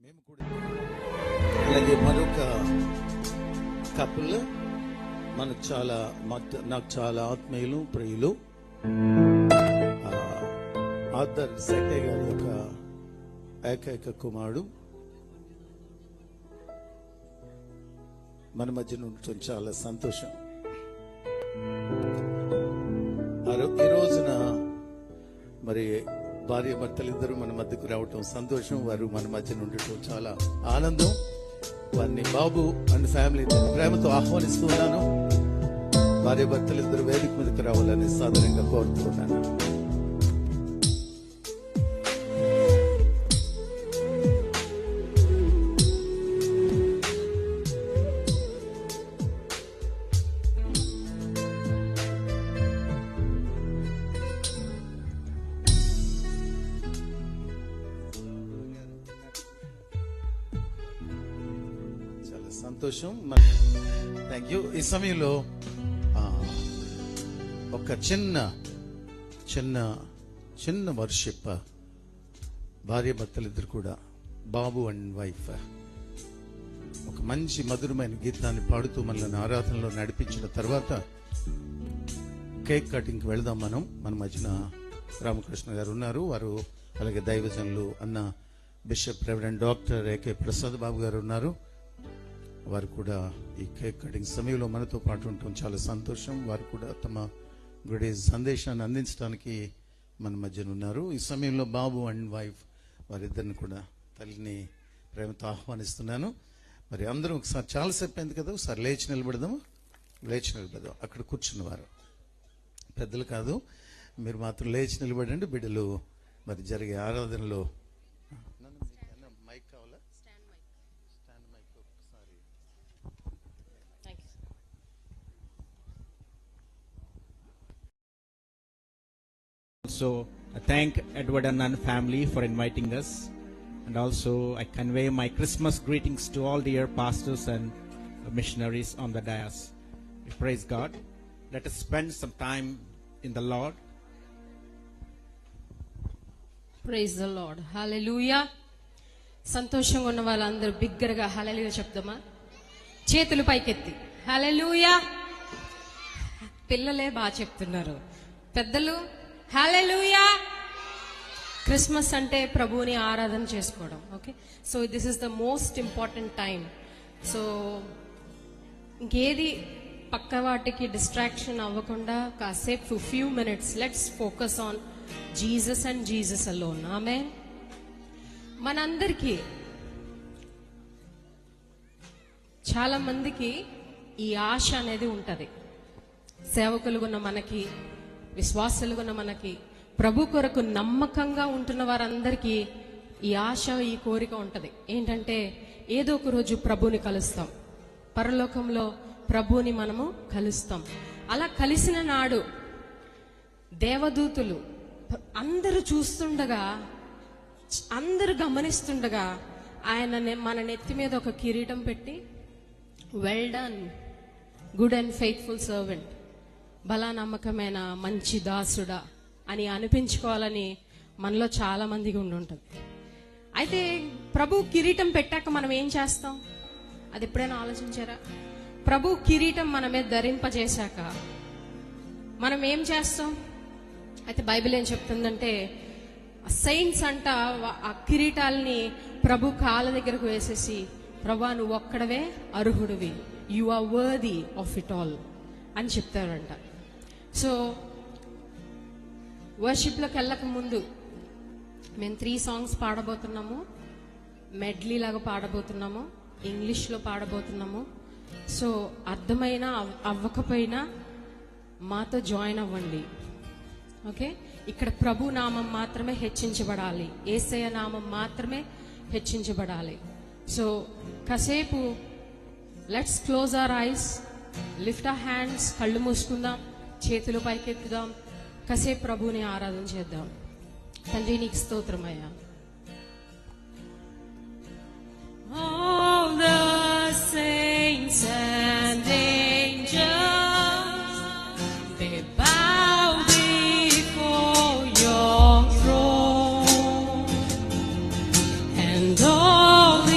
మేము కూడా అలాగే మరొక కపుల్ నాకు చాలా ఆత్మీయులు ప్రియులు ఆర్థర్ సెట్టే గారి యొక్క ఏకైక కుమారుడు మన మధ్య ఉండటం చాలా సంతోషం. ఈ రోజున మరి భార్య భర్తలు ఇద్దరు మన మధ్యకు రావటం సంతోషం. వారు మన మధ్య ఉండటం చాలా ఆనందం. వారిని బాబు అండ్ ఫ్యామిలీ ప్రేమతో ఆహ్వానిస్తున్నాను. భార్య భర్తలు ఇద్దరు వేదిక మీదకి రావాలని సాధారణంగా కోరుతున్నాను. సంతోషం. Thank you. ఈ సమయంలో ఒక చిన్న వర్షిప్ భార్య భర్తలిద్దరు కూడా బాబు అండ్ వైఫ్ ఒక మంచి మధురమైన గీతాన్ని పాడుతూ మనల్ని ఆరాధనలో నడిపించిన తర్వాత కేక్ కటింగ్కి వెళదాం. మన మధ్యన రామకృష్ణ గారు ఉన్నారు. వారు అలాగే దైవజనులు అన్న bishop reverend doctor AK Prasad Babu గారు ఉన్నారు. వారు కూడా ఈ కేక్ కటింగ్ సమయంలో మనతో పాటు ఉండటం చాలా సంతోషం. వారు కూడా తమ గుడి సందేశాన్ని అందించడానికి మన మధ్యన ఉన్నారు. ఈ సమయంలో బాబు అండ్ వైఫ్ వారిద్దరిని కూడా తల్లిని ప్రేమతో ఆహ్వానిస్తున్నాను. మరి అందరూ ఒకసారి చాలాసేపు అయింది కదా, ఒకసారి లేచి నిలబడదాం. అక్కడ కూర్చున్నవారు పెద్దలు కాదు, మీరు మాత్రం లేచి నిలబడండి. బిడ్డలు మరి జరిగే ఆరాధనలో మైక్ కావాలా? స్టాండ్ మైక్ ఒకసారి. So I thank Edward Anand family for inviting us, and also I convey my Christmas greetings to all dear pastors and missionaries on the dais. We praise God. Let us spend some time in the Lord. Praise the Lord. Hallelujah. సంతోషంగా ఉన్న వాళ్ళందరూ బిగ్గరగా హల్లెలూయా చెప్దామా? చేతులు పైకెత్తి హల్లెలూయా. పిల్లలే బాగా చెప్తున్నారు, పెద్దలు హల్లెలూయా. క్రిస్మస్ అంటే ప్రభువుని ఆరాధన చేసుకోవడం. Okay, so this is the most important time. So ఇంకేది పక్క వాటికి డిస్ట్రాక్షన్ అవ్వకుండా కాసేపు few minutes let's focus on Jesus and Jesus alone. ఆమేన్. మనందరికీ చాలా మందికి ఈ ఆశ అనేది ఉంటది. సేవకులుగున్న మనకి, విశ్వాసులుగున్న మనకి, ప్రభు కొరకు నమ్మకంగా ఉంటున్న వారందరికీ ఈ ఆశ, ఈ కోరిక ఉంటది. ఏంటంటే ఏదో ఒక రోజు ప్రభుని కలుస్తాం, పరలోకంలో ప్రభుని మనము కలుస్తాం. అలా కలిసిన నాడు దేవదూతులు అందరూ చూస్తుండగా, అందరూ గమనిస్తుండగా ఆయన మన నెత్తి మీద ఒక కిరీటం పెట్టి well done good and faithful servant, బలా నమ్మకమైన మంచి దాసుడా అని అనిపించుకోవాలని మనలో చాలా మందికి ఉండుంటుంది. అయితే ప్రభు కిరీటం పెట్టాక మనం ఏం చేస్తాం? అది ఎప్పుడైనా ఆలోచించారా? ప్రభు కిరీటం మన మీద ధరింపజేశాక మనం ఏం చేస్తాం? అయితే బైబిల్ ఏం చెప్తుందంటే సెయింట్స్ అంట ఆ కిరీటాలని ప్రభు కాళ్ళ దగ్గరకు వేసేసి, ప్రభా నువ్వు ఒక్కడవే అర్హుడివి, you are worthy of it all అని చెప్తారంట. సో వర్షిప్లోకి వెళ్ళక ముందు మేము 3 songs పాడబోతున్నాము. మెడ్లీ లాగా పాడబోతున్నాము, ఇంగ్లీష్లో పాడబోతున్నాము. సో అర్థమైనా అవ్వకపోయినా మాతో జాయిన్ అవ్వండి. ఓకే, ఇక్కడ ప్రభు నామం మాత్రమే హెచ్చించబడాలి, యేసయ్య నామం మాత్రమే హెచ్చించబడాలి. సో కాసేపు let's close our eyes, lift our hands, కళ్ళు మూసుకుందాం, చేతులు పైకెత్తుదాం, కాసేపు ప్రభుని ఆరాధన చేద్దాం. తండ్రి నీకు స్తోత్రమయ్యా. All the saints and angels, they bow before your throne, and all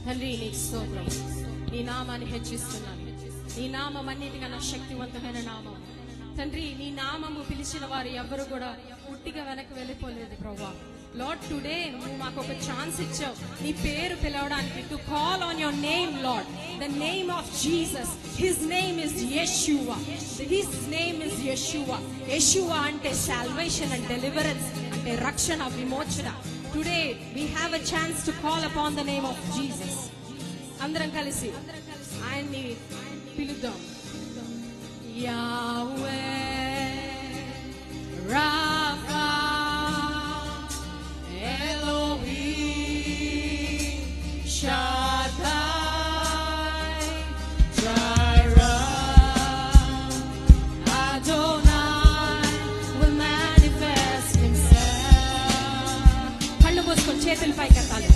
తండ్రి నీకు స్తోత్రం. నీ నామాన్ని హెచ్చిస్తున్నాను. నీ నామం అన్నిటికన్నా శక్తివంతమైన నామం. తండ్రి నీ నామము పిలిచిన వారు ఎవరు కూడా పుట్టిగా వెనక్కి వెళ్ళిపోలేదు ప్రభా. లార్డ్ టుడే నువ్వు మాకు ఒక ఛాన్స్ ఇచ్చావు నీ పేరు పిలవడానికి, to call on your name Lord, the name of Jesus. His name is Yeshua. His name is Yeshua. Yeshua అంటే సాల్వేషన్ అండ్ డెలివరెన్స్, అంటే రక్షణ, విమోచన. Today we have a chance to call upon the name of Jesus. అందరం కలిసి ఆయన్ని పిలుద్దాం. Yahweh Rapha Elohim షాddai Jireh Adonai will manifest himself. కళ్ళు మూసుకొని చేతులు పైకెత్తాలి.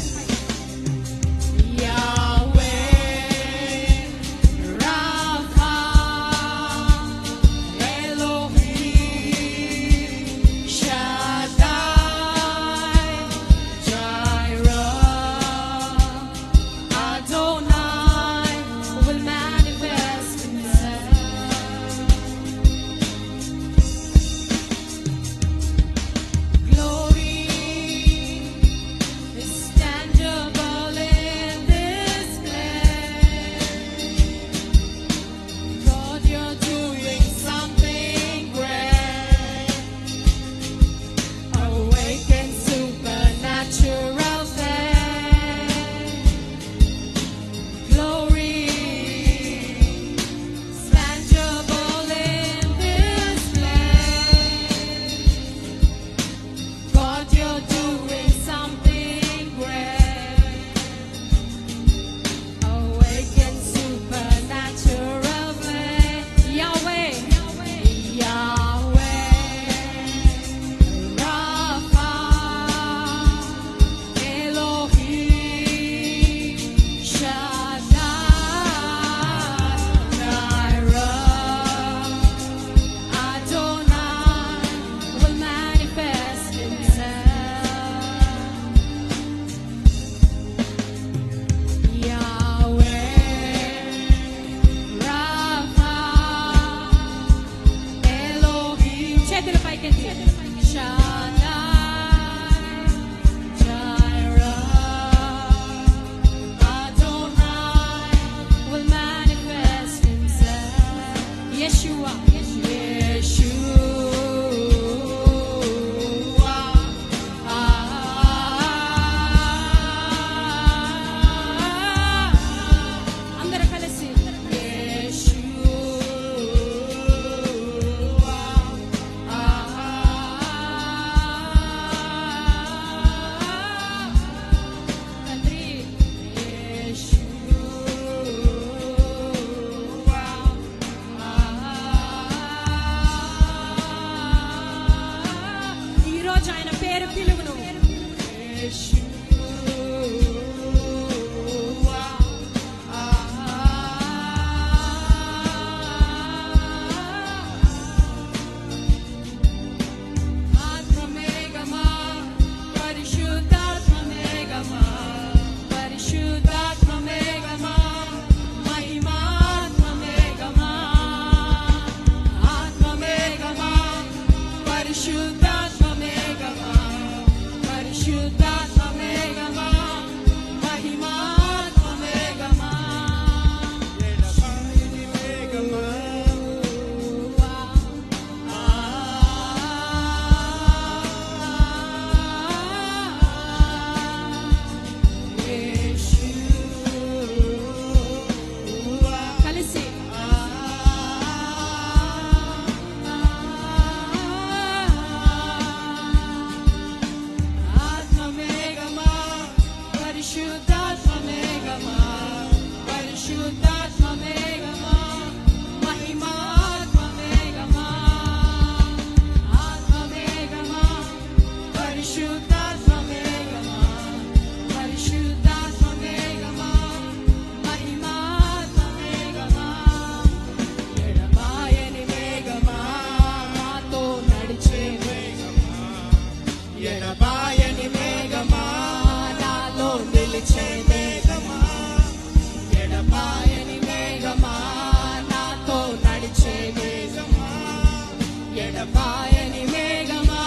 ఎడబాయని మేఘమా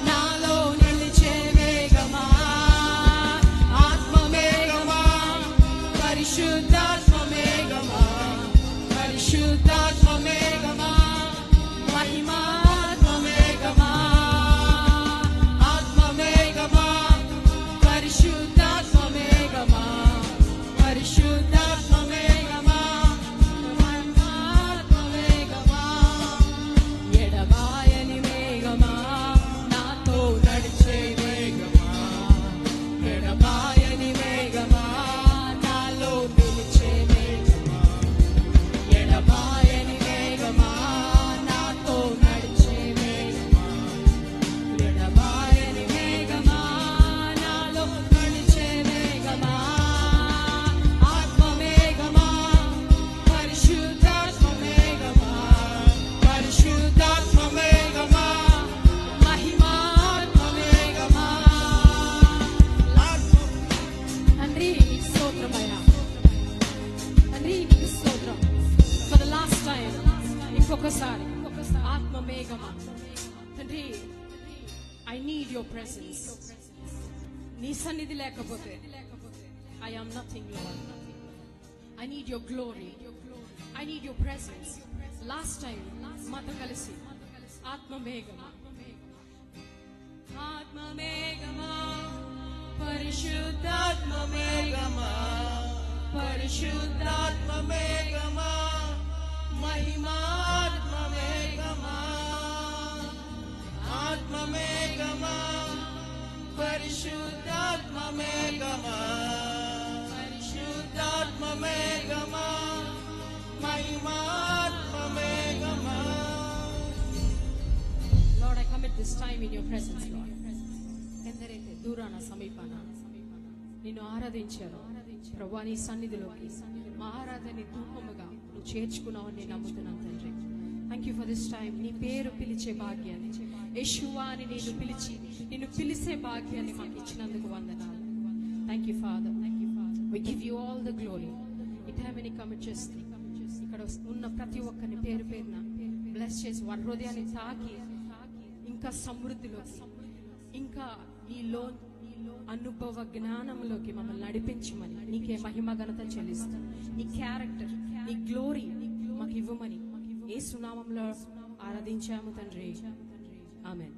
నాలో నిలిచే మేఘమా ఆత్మ మేఘమా పరిశుద్ధాత్మ మేఘమా పరిశుద్ధాత్మ మేఘమా మహిమాత్మ మేఘమా ఆత్మ మేఘమా పరిశుద్ధాత్మ మేఘమా పరిశుద్ధాత్మ మేఘమా మహిమాత్మ మేఘమా ఎడబాయని మేఘమా నాతో నడిచే మేఘమా ఎడబాయని మేఘమా నాలో నిలిచే మేఘమా ఎడబాయని మేఘమా నాతో నడిచే మేఘమా ఎడబాయని మేఘమా నాలో నడిచే మేఘమా ఆత్మ మేఘమా పరిశుద్ధాత్మ మేఘమా పరిశుద్ధాత్మ మేఘమా మహిమాత్మ మేఘమా తండ్రి నీకు స్తోత్రమయ్యా తండ్రి నీకు స్తోత్రం ఫర్ ద లాస్ట్ టైం ఇంకొకసారి ఆత్మ మేఘమా తండ్రి ఐ నీడ్ యువర్ ప్రెసెన్స్ నీ సన్నిధి లేకపోతే I am nothing lord I need your glory I need your presence last time మాతో కలిసి ఆత్మ మేఘమా ఆత్మ మేఘమా పరిశుద్ధాత్మ మేఘమా పరిశుద్ధాత్మ మేఘమా మహిమాత్మ మేఘమా ఆత్మ మేఘమా పరిశుద్ధాత్మ మేఘమా పరిశుద్ధాత్మ మేఘమా మహిమాత్మ మేఘమా Lord, I commit this time in your presence, Lord. ఎందరైతే దూరాన సమీపాన నిన్ను ఆరాధించారో ప్రభువా నీ సన్నిధిలోకి మా ఆరాధన ధూపముగా నువ్వు చేర్చుకున్నావని నేను నమ్ముతున్నాను తండ్రి. Thank you for this time. నీ పేరు పిలిచే భాగ్యాన్ని యెషువా అని నిన్ను పిలిచే భాగ్యాన్ని మాకు ఇచ్చినందుకు వందనాలు. Thank you father. We give you all the glory. ఈ టైంని కమిట్ చేస్తే ఇక్కడ ఉన్న ప్రతి ఒక్కరిని పేరు పేరున బ్లెస్ చేసి వారి హృదయాన్ని తాకి ఇంకా సమృద్ధిలోకి ఇంకా నీలో అనుభవ జ్ఞానంలోకి మమ్మల్ని నడిపించమని నీకే మహిమ ఘనత చెల్లిస్తూ నీ క్యారెక్టర్ నీ గ్లోరీ మాకు ఇవ్వమని యేసు నామములో ఆరాధించాము తండ్రి. ఆమేన్.